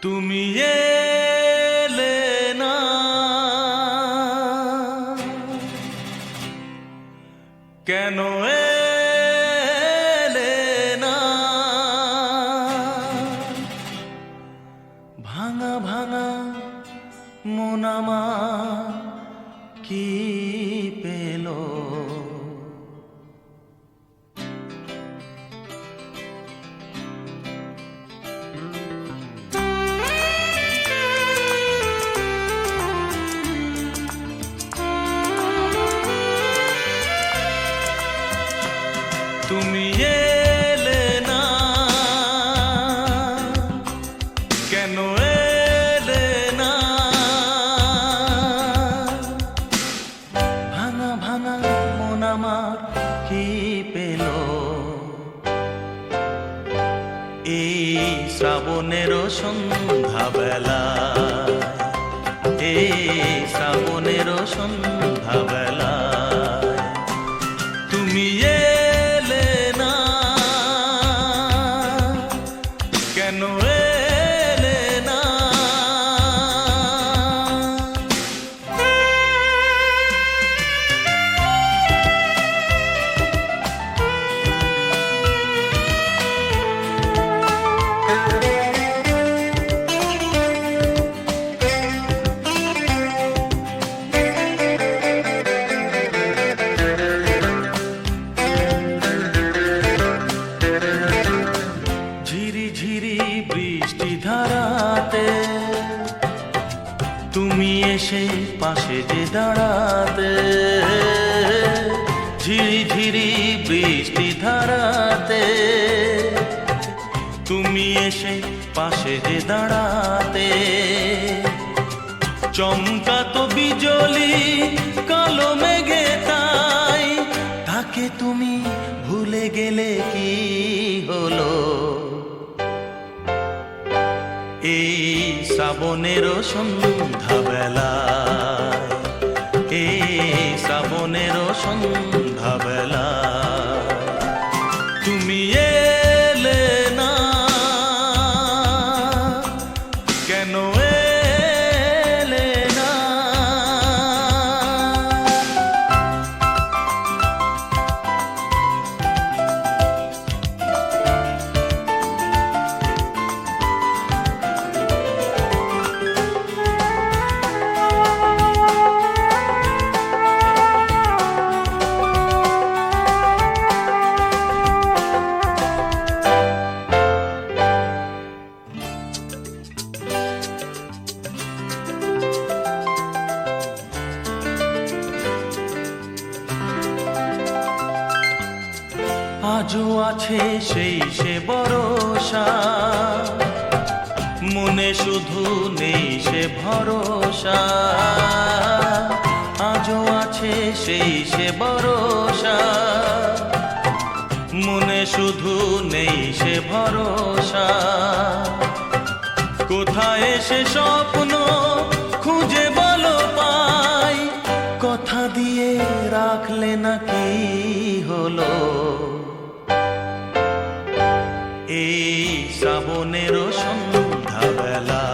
তুমি এলে না, কেন এলে না? ভাঙা ভাঙা মন আমার কি পেল? তুমি এলে না, কেন এলে না? ভাঙা ভাঙা মন আমার কি পেল? এই শ্রাবণের সন্ধ্যাবেলা, এই শ্রাবণের সন্ধ্যাবেলা তুমি এলে না, কেন এলে না? ঝিরি ঝিরি বৃষ্টি ধারাতে তুমি এসে পাশে যে দাঁড়াতে, ঝিরি ঝিরি বৃষ্টি ধারাতে তুমি এসে পাশে যে দাঁড়াতে, চমকাতো বিজলি কালো মেঘে তাই তাকে তুমি ভুলে গেলে কি হলো? এই শ্রাবণের সন্ধ্যাবেলায়, এই শ্রাবণের সন্ধ্যাবেলায় তুমি এলে না, কেন এলে না? আজও আছে সেই সে ভরসা, মনে শুধু নেই সে ভরসা। আজও আছে সেই সে ভরসা, মনে শুধু নেই সে ভরসা। কোথায় সে স্বপ্ন খুঁজে বলো পাই, কথা দিয়ে রাখলে নাকি হলো? এই শ্রাবণের সন্ধ্যাবেলা,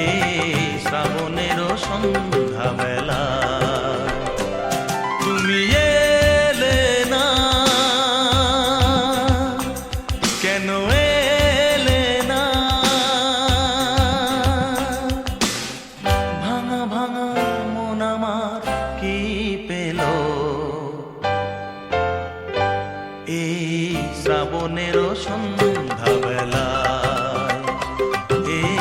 এই শ্রাবণের সন্ধ্যাবেলা তুমি এলে না, কেন এলে না? ভাঙা ভাঙা মন আমার কি পেল? এই শ্রাবণের সন্ধ্যাবেলায়, এই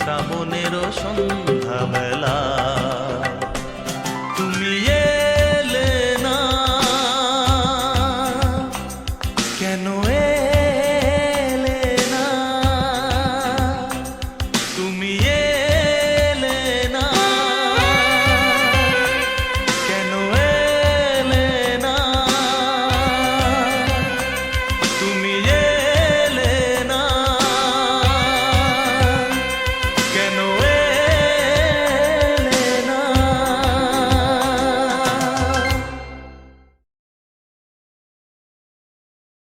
শ্রাবণের সন্ধ্যাবেলা